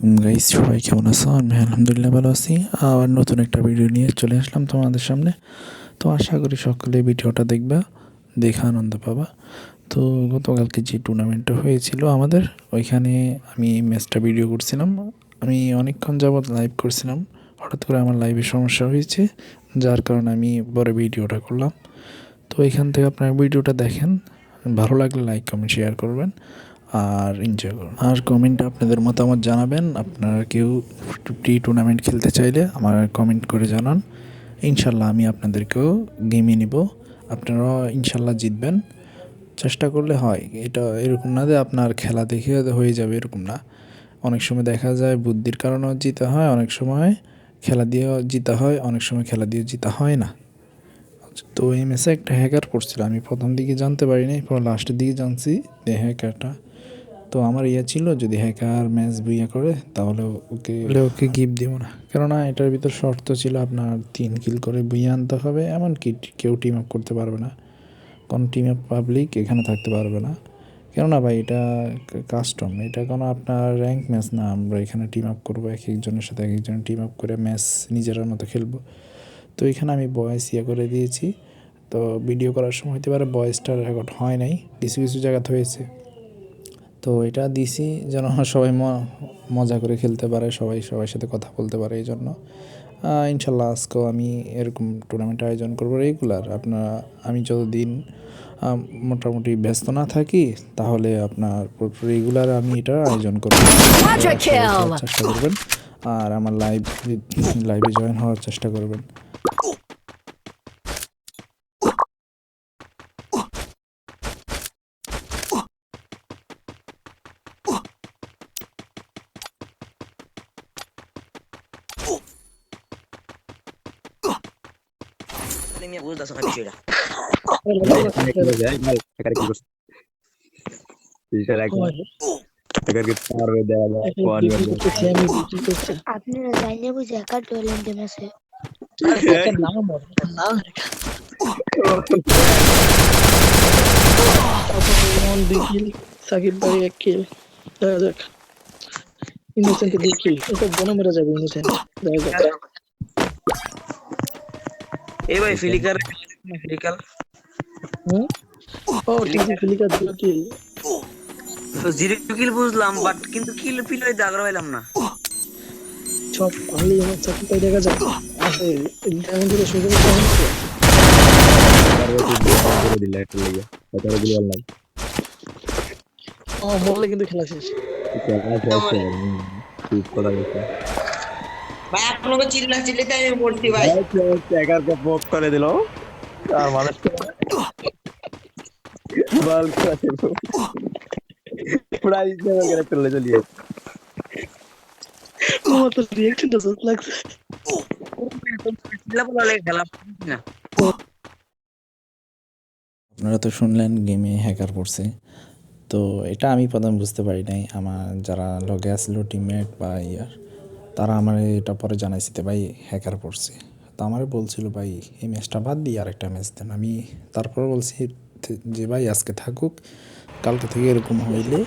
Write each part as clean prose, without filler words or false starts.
Guys সবাই কেমন আছো? আমি আলহামদুলিল্লাহ ভালো আছি। আবার নতুন একটা ভিডিও নিয়ে চলে আসলাম তোমাদের সামনে। তো আশা করি সকলে ভিডিওটা দেখবা, দেখে আনন্দ পাবা। তো গতকালকে যে টুর্নামেন্টটা হয়েছিল আমাদের, ওইখানে আমি ম্যাচটা ভিডিও করছিলাম। আমি অনেকক্ষণ যাবৎ লাইভ করছিলাম, হঠাৎ করে আমার লাইভে সমস্যা হয়েছে, যার কারণে আমি পরে ভিডিওটা করলাম। তো এখান থেকে আপনারা ভিডিওটা দেখেন, ভালো লাগলে লাইক কমেন্ট শেয়ার করবেন আর এনজয় করুন। আর কমেন্টে আপনাদের মতামত জানাবেন। আপনারা কেউ টুর্নামেন্ট খেলতে চাইলে আমার কমেন্ট করে জানান। ইনশাল্লাহ আমি আপনাদেরকেও গেমে নিব, আপনারাও ইনশাল্লাহ জিতবেন। চেষ্টা করলে হয়, এটা এরকম না যে আপনার খেলা দেখে হয়ে যাবে, এরকম না। অনেক সময় দেখা যায় বুদ্ধির কারণেও জিতা হয়, অনেক সময় খেলা দিয়েও জিতা হয়, অনেক সময় খেলা দিয়ে জিতা হয় না। তো এই ম্যাচে একটা হ্যাকার পড়ছিল, আমি প্রথম দিকে জানতে পারিনি, পর লাস্টের দিকে জানছি যে হ্যাকারটা। তো আমার ইয়ে ছিল, যদি হ্যাকার ম্যাচ বুইয়া করে তাহলে ওকে গিফট দিব না, কেননা এটার ভিতর শর্ত ছিল আপনার 3 কিল করে বুইয়া আনতে হবে, এমনকি কেউ টিম আপ করতে পারবে না, কোনো টিম আপ পাবলিক এখানে থাকতে পারবে না। কেননা ভাই এটা কাস্টম, এটা কোনো আপনার র্যাঙ্ক ম্যাচ না। আমরা এখানে টিম আপ করবো, এক একজনের সাথে এক একজনের টিম আপ করে ম্যাচ নিজের মতো খেলবো। তো এখানে আমি ভয়েস ইয়ে করে দিয়েছি। তো ভিডিও করার সময় হতে পারে ভয়েসটা রেকর্ড হয় নাই, কিছু কিছু জায়গাতে হয়েছে। তো এটা দিছি যেন সবাই মজা করে খেলতে পারে, সবাই সবার সাথে কথা বলতে পারে, এই জন্য ইনশাল্লাহ আজকেও আমি এরকম টুর্নামেন্ট আয়োজন করবো রেগুলার। আমি যতদিন মোটামুটি ব্যস্ত না থাকি, তাহলে আপনার রেগুলার আমি এটা আয়োজন করবো। চেষ্টা করবেন আর আমার লাইভে জয়েন হওয়ার চেষ্টা করবেন। মিয়া বুঝতেছ না বিষয়টা। আপনারা জাইনে বুঝে একার ডলেন গেমেছে সাকিব ভাই 1 কিল দেখা যাক। ইনোসেন্ট 2 কিল, এটা বনে মেরে যাবে ইনোসেন্ট। দেখা যাক। এই ভাই ফিলিকার ফিলিকার ও ঠিক আছে, ফিলিকার 2 কিল। তো 0 কিল বুঝলাম, বাট কিন্তু কিল ফিল হইতে আগ্রহ হইলাম না। সব ভালোই আমার সাকিব ভাই, দেখা যাক। আসে ডায়মন্ড থেকে শুরু করে কেমন করে। ও মরলে কিন্তু খেলা শেষ। ভাই আপনাকে চিল্লা চিল্লিতে আমি বলছি ভাই। করে দিল আর মানুষ চলে চলিয়ে আমার তো রিয়াকশনটা জোস লাগছে। চিল্লা বলে খেলা না। আপনারা তো শুনলেন গেমে হ্যাকার পড়ছে। তো এটা আমি প্রথম বুঝতে পারি নাই, আমার যারা লগে আসলো টিমমেট বা তারা আমার এটা পরে জানাইছে ভাই হ্যাকার পড়ছে। তো আমারে বলছিল ভাই এই ম্যাচটা বাদ দিয়ে আরেকটা ম্যাচ দেন। আমি তারপর বলছি যে ভাই আজকে থাকুক, কালকে থেকে এরকম হইলে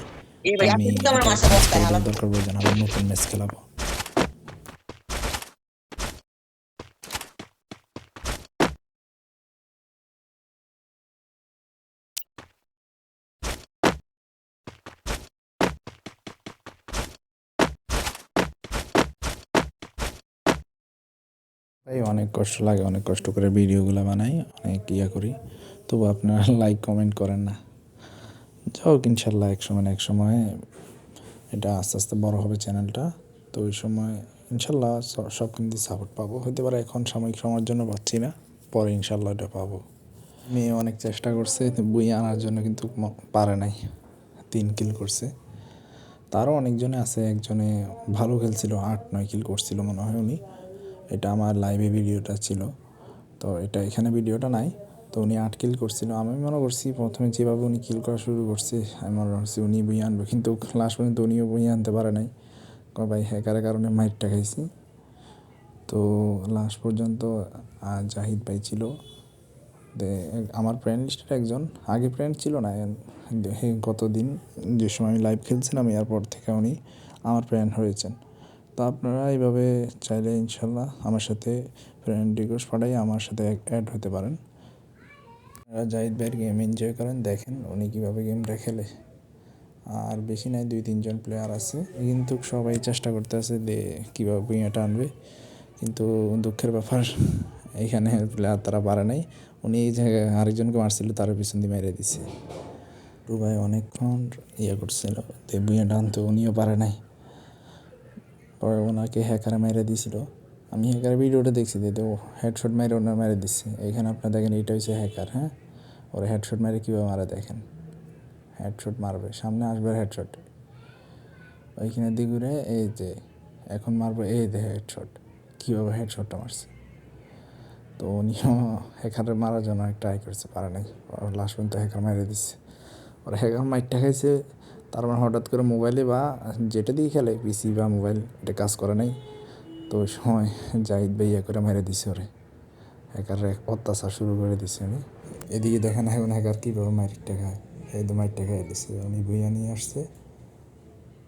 এই ভাই আমি আপনি তো আমার এটা মাসে কাজ বস্তায় করে হালাত। দেওয়ার দরকার প্রয়োজন, আবার নতুন ম্যাচ খেলাবো। ভাই অনেক কষ্ট লাগে, অনেক কষ্ট করে ভিডিওগুলো বানাই, অনেক করি, তবু আপনারা লাইক কমেন্ট করেন না। যাও ইনশাল্লাহ এক সময় না এক সময় এটা আস্তে আস্তে বড় হবে চ্যানেলটা। তো ওই সময় ইনশাল্লাহ সব কিন্তু সাপোর্ট পাবো, হতে পারে এখন সাময়িক সময়ের জন্য পাচ্ছি না, পরে ইনশাল্লাহ এটা পাবো। মেয়ে অনেক চেষ্টা করছে বই আনার জন্য, কিন্তু পারে নাই, 3 কিল করছে। তারও অনেকজনে আছে, একজনে ভালো খেলছিল, 8-9 কিল করছিল মনে হয় উনি। এটা আমার লাইভে ভিডিওটা ছিল, তো এটা এখানে ভিডিওটা নাই। তো উনি 8 কিল করছিল, আমি মনে করছি প্রথমে যেভাবে উনি কিল করা শুরু করছে আমি মনে করছি উনি বই আনবে, কিন্তু লাস্ট পর্যন্ত উনিও বই আনতে পারে নাই। ভাই হ্যাকারের কারণে মাইরটা খাইছি। তো লাস্ট পর্যন্ত জাহিদ ভাই ছিল, আমার ফ্রেন্ড লিস্টের একজন, আগে ফ্রেন্ড ছিল না, গত দিন যে সময় আমি লাইভ খেলছিলাম এরপর থেকে উনি আমার ফ্রেন্ড হয়েছেন। তো আপনারা এইভাবে চাইলে ইনশাল্লাহ আমার সাথে ফ্রেন্ড রিকোয়েস্ট পাঠাই আমার সাথে অ্যাড হতে পারেন। আপনারা জাহিদ ভাইয়ের গেম এনজয় করেন, দেখেন উনি কীভাবে গেমটা খেলে। আর বেশি নাই, 2-3 জন প্লেয়ার আছে, কিন্তু সবাই চেষ্টা করতেছে যে কীভাবে ভুঁইয়াটা আনবে, কিন্তু দুঃখের ব্যাপার এইখানে প্লেয়ার তারা পারে নাই। উনি এই জায়গায় আরেকজনকে মারছিল, তার পিছন দিয়ে মেরে দিছে। ভাই অনেকক্ষণ করছিল তো ভুঁইয়াটা আনতে, উনিও পারে নাই। পরে ওনাকে হ্যাকারে মেরে দিছিল। আমি হ্যাকারের ভিডিওটা দেখছি, যে ও হেডশট মেরে ওনার মেরে দিচ্ছে। এইখানে আপনার দেখেন এটা হচ্ছে হ্যাকার, হ্যাঁ, ওরা হেডশট মেরে কীভাবে মারা দেখেন। হেডশট মারবে, সামনে আসবে হেডশট, ওইখানে দিয়ে ঘুরে এই যে এখন মারবো, এই যে হেডশট, কীভাবে হেডশটটা মারছে। তো উনিও হ্যাকারে মারার জন্য ট্রাই করছে, পারে নাই। লাস্ট পর্যন্ত হ্যাকার মেরে দিচ্ছে। ওরা হ্যাকার মাইরটা খাইছে, তার মানে হঠাৎ করে মোবাইলে বা যেটা দিয়ে খেলে, পিসি বা মোবাইল, এটা কাজ করে নাই। তো ওই সময় জাহিদ ভাই করে মেরে দিছে ওরে, হ্যাকারে অত্যাচার শুরু করে দিছে উনি। এদিকে দেখেন এখন হ্যাকার কীভাবে মাইরটা খায়, এই তো মাইরটা খাইয়ে দিছে। উনি বইয়া নিয়ে আসছে,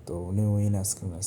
তো উনি উইন আজকে ম্যাচ।